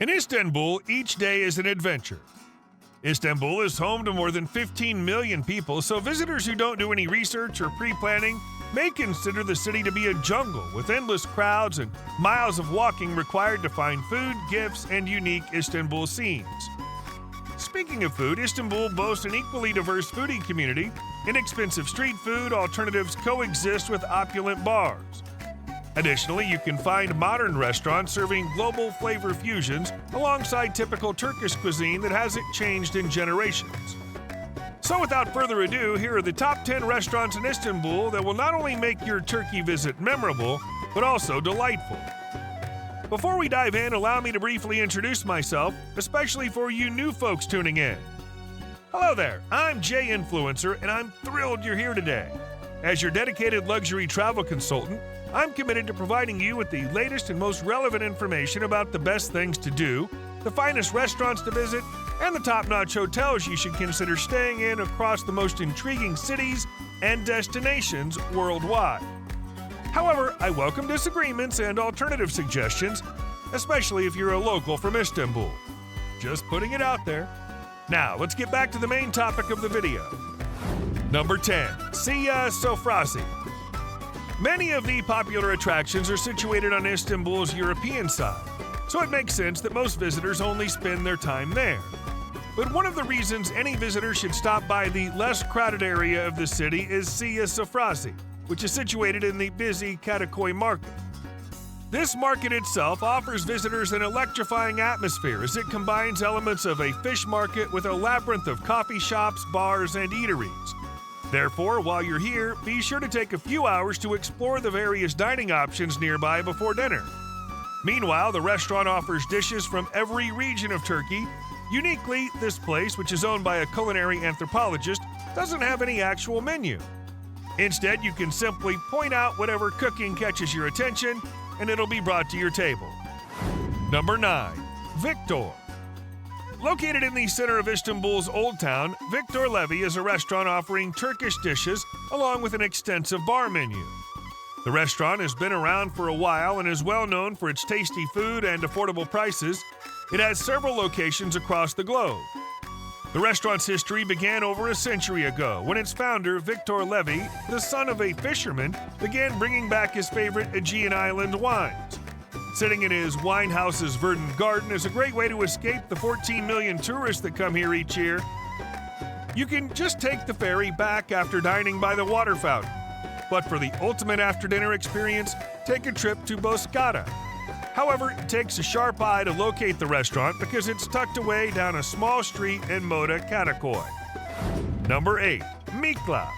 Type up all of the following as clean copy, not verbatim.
In Istanbul, each day is an adventure. Istanbul is home to more than 15 million people, so visitors who don't do any research or pre-planning may consider the city to be a jungle with endless crowds and miles of walking required to find food, gifts, and unique Istanbul scenes. Speaking of food, Istanbul boasts an equally diverse foodie community. Inexpensive street food alternatives coexist with opulent bars. Additionally, you can find modern restaurants serving global flavor fusions alongside typical Turkish cuisine that hasn't changed in generations. So without further ado, here are the top 10 restaurants in Istanbul that will not only make your Turkey visit memorable, but also delightful. Before we dive in, allow me to briefly introduce myself, especially for you new folks tuning in. Hello there, I'm Jay Influencer, and I'm thrilled you're here today. As your dedicated luxury travel consultant, I'm committed to providing you with the latest and most relevant information about the best things to do, the finest restaurants to visit, and the top-notch hotels you should consider staying in across the most intriguing cities and destinations worldwide. However, I welcome disagreements and alternative suggestions, especially if you're a local from Istanbul. Just putting it out there. Now, let's get back to the main topic of the video. Number 10. Sia Sofrası. Many of the popular attractions are situated on Istanbul's European side, so it makes sense that most visitors only spend their time there. But one of the reasons any visitor should stop by the less crowded area of the city is Sia Sofrası, which is situated in the busy Karaköy market. This market itself offers visitors an electrifying atmosphere as it combines elements of a fish market with a labyrinth of coffee shops, bars, and eateries. Therefore, while you're here, be sure to take a few hours to explore the various dining options nearby before dinner. Meanwhile, the restaurant offers dishes from every region of Turkey. Uniquely, this place, which is owned by a culinary anthropologist, doesn't have any actual menu. Instead, you can simply point out whatever cooking catches your attention, and it'll be brought to your table. Number 9. Victor. Located in the center of Istanbul's Old Town, Victor Levy is a restaurant offering Turkish dishes along with an extensive bar menu. The restaurant has been around for a while and is well known for its tasty food and affordable prices. It has several locations across the globe. The restaurant's history began over a century ago when its founder, Victor Levy, the son of a fisherman, began bringing back his favorite Aegean island wines. Sitting in his winehouse's verdant garden is a great way to escape the 14 million tourists that come here each year. You can just take the ferry back after dining by the water fountain. But for the ultimate after-dinner experience, take a trip to Bozcaada. However, it takes a sharp eye to locate the restaurant because it's tucked away down a small street in Moda, Karaköy. Number 8. Mikla.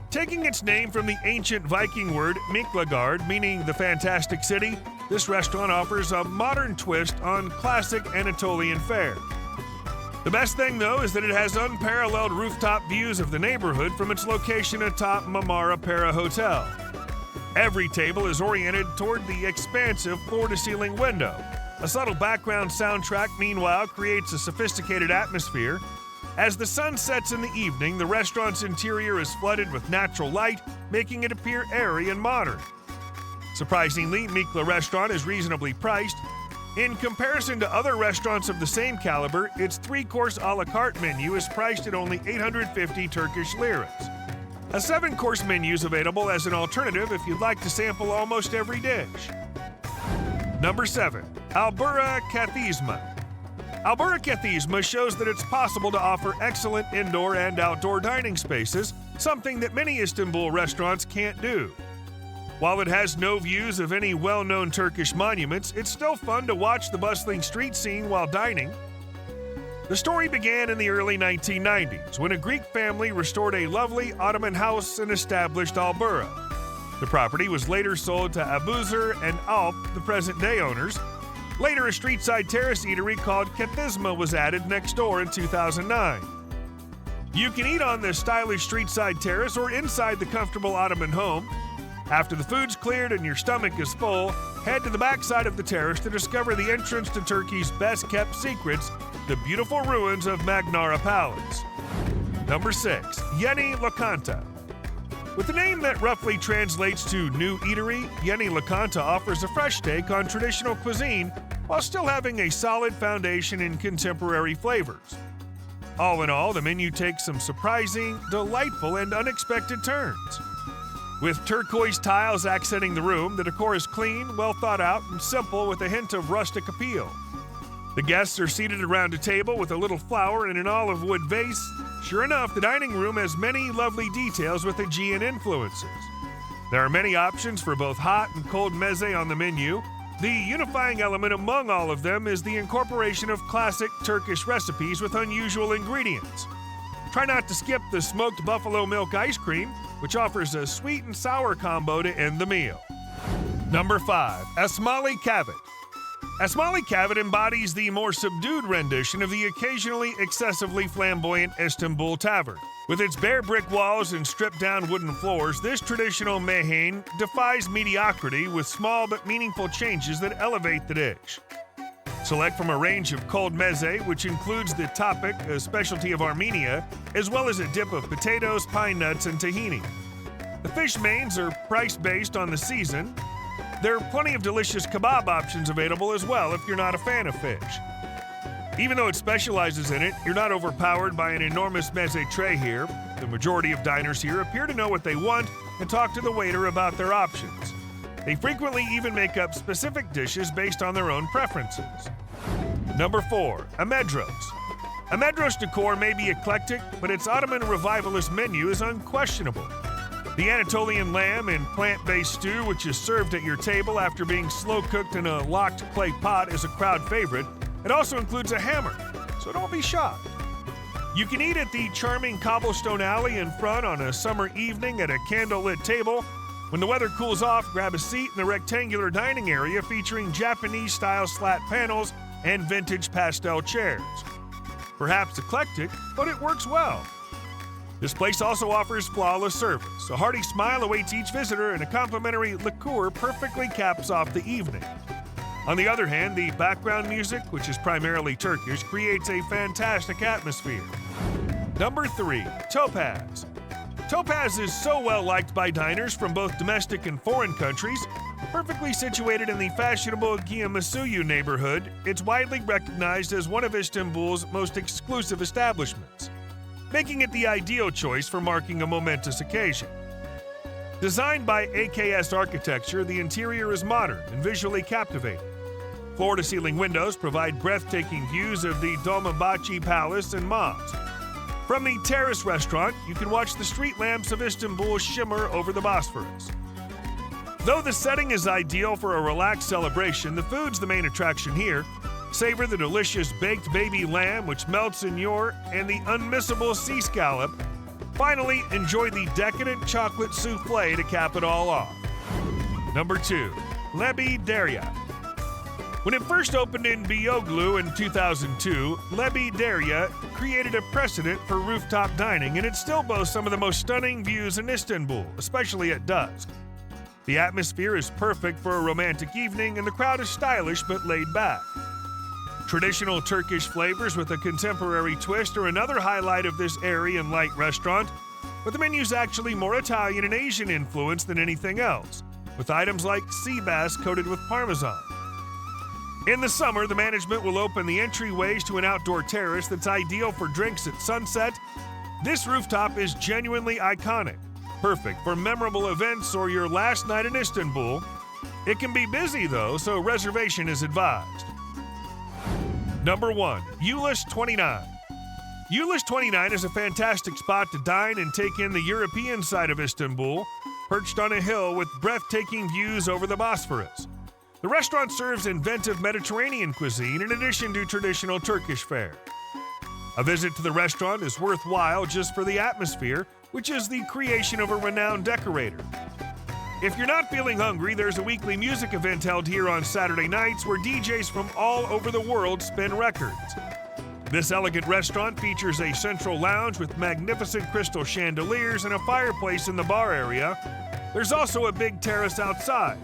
Taking its name from the ancient Viking word Miklagard, meaning the fantastic city, this restaurant offers a modern twist on classic Anatolian fare. The best thing, though, is that it has unparalleled rooftop views of the neighborhood from its location atop Marmara Pera Hotel. Every table is oriented toward the expansive floor-to-ceiling window. A subtle background soundtrack, meanwhile, creates a sophisticated atmosphere. As the sun sets in the evening, the restaurant's interior is flooded with natural light, making it appear airy and modern. Surprisingly, Mikla restaurant is reasonably priced. In comparison to other restaurants of the same caliber, its 3-course a la carte menu is priced at only 850 Turkish liras. A 7-course menu is available as an alternative if you'd like to sample almost every dish. Number 7. Alura Cathizma. Alura Cathizma shows that it's possible to offer excellent indoor and outdoor dining spaces, something that many Istanbul restaurants can't do. While it has no views of any well-known Turkish monuments, it's still fun to watch the bustling street scene while dining. The story began in the early 1990s when a Greek family restored a lovely Ottoman house and established Alura. The property was later sold to Abuzer and Alp, the present-day owners. Later, a street-side terrace eatery called Cathizma was added next door in 2009. You can eat on this stylish street-side terrace or inside the comfortable Ottoman home. After the food's cleared and your stomach is full, head to the backside of the terrace to discover the entrance to Turkey's best-kept secrets, the beautiful ruins of Magnara Palace. Number 6. Yennilant. With a name that roughly translates to New Eatery, Yennilant offers a fresh take on traditional cuisine while still having a solid foundation in contemporary flavors. All in all, the menu takes some surprising, delightful, and unexpected turns. With turquoise tiles accenting the room, the decor is clean, well thought out, and simple with a hint of rustic appeal. The guests are seated around a table with a little flower and an olive wood vase. Sure enough, the dining room has many lovely details with Aegean influences. There are many options for both hot and cold meze on the menu. The unifying element among all of them is the incorporation of classic Turkish recipes with unusual ingredients. Try not to skip the smoked buffalo milk ice cream, which offers a sweet and sour combo to end the meal. Number 5. Asali Cavit. Asali Cavit embodies the more subdued rendition of the occasionally excessively flamboyant Istanbul tavern. With its bare brick walls and stripped-down wooden floors, this traditional mehane defies mediocrity with small but meaningful changes that elevate the dish. Select from a range of cold meze, which includes the topik, a specialty of Armenia, as well as a dip of potatoes, pine nuts, and tahini. The fish mains are priced based on the season. There are plenty of delicious kebab options available as well if you're not a fan of fish. Even though it specializes in it, you're not overpowered by an enormous meze tray here. The majority of diners here appear to know what they want and talk to the waiter about their options. They frequently even make up specific dishes based on their own preferences. Number 4. Amedros. Amedros decor may be eclectic, but its Ottoman revivalist menu is unquestionable. The Anatolian lamb and plant-based stew, which is served at your table after being slow-cooked in a locked clay pot, is a crowd favorite. It also includes a hammer, so don't be shocked. You can eat at the charming cobblestone alley in front on a summer evening at a candlelit table. When the weather cools off, grab a seat in the rectangular dining area featuring Japanese-style slat panels and vintage pastel chairs. Perhaps eclectic, but it works well. This place also offers flawless service. A hearty smile awaits each visitor, and a complimentary liqueur perfectly caps off the evening. On the other hand, the background music, which is primarily Turkish, creates a fantastic atmosphere. Number 3. Topaz. Topaz is so well liked by diners from both domestic and foreign countries. Perfectly situated in the fashionable Giamasuyu neighborhood, it's widely recognized as one of Istanbul's most exclusive establishments, making it the ideal choice for marking a momentous occasion. Designed by AKS Architecture, the interior is modern and visually captivating. Floor-to-ceiling windows provide breathtaking views of the Dolmabahce Palace and mosque. From the terrace restaurant, you can watch the street lamps of Istanbul shimmer over the Bosphorus. Though the setting is ideal for a relaxed celebration, the food's the main attraction here. Savor the delicious baked baby lamb, which melts in your, and the unmissable sea scallop. Finally, enjoy the decadent chocolate souffle to cap it all off. Number 2. Lebi Derya. When it first opened in Beyoğlu in 2002, Lebi Derya created a precedent for rooftop dining, and it still boasts some of the most stunning views in Istanbul, especially at dusk. The atmosphere is perfect for a romantic evening, and the crowd is stylish but laid back. Traditional Turkish flavors with a contemporary twist are another highlight of this airy and light restaurant, but the menu's actually more Italian and Asian influence than anything else, with items like sea bass coated with parmesan. In the summer, the management will open the entryways to an outdoor terrace that's ideal for drinks at sunset. This rooftop is genuinely iconic, perfect for memorable events or your last night in Istanbul. It can be busy though, so reservation is advised. Number 1. Ulus 29. Ulus 29 is a fantastic spot to dine and take in the European side of Istanbul, perched on a hill with breathtaking views over the Bosphorus. The restaurant serves inventive Mediterranean cuisine in addition to traditional Turkish fare. A visit to the restaurant is worthwhile just for the atmosphere, which is the creation of a renowned decorator. If you're not feeling hungry, there's a weekly music event held here on Saturday nights where DJs from all over the world spin records. This elegant restaurant features a central lounge with magnificent crystal chandeliers and a fireplace in the bar area. There's also a big terrace outside.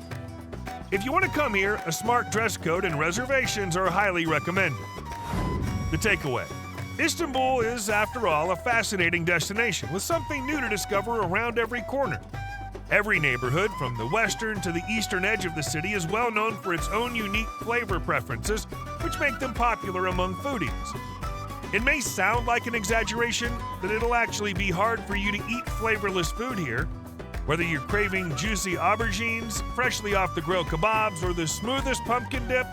If you want to come here, a smart dress code and reservations are highly recommended. The takeaway: Istanbul is, after all, a fascinating destination with something new to discover around every corner. Every neighborhood, from the western to the eastern edge of the city, is well known for its own unique flavor preferences, which make them popular among foodies. It may sound like an exaggeration, but it'll actually be hard for you to eat flavorless food here. Whether you're craving juicy aubergines, freshly off the grill kebabs, or the smoothest pumpkin dip,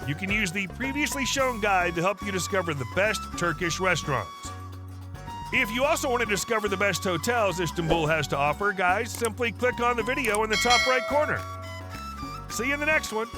you can use the previously shown guide to help you discover the best Turkish restaurants. If you also want to discover the best hotels Istanbul has to offer, guys, simply click on the video in the top right corner. See you in the next one.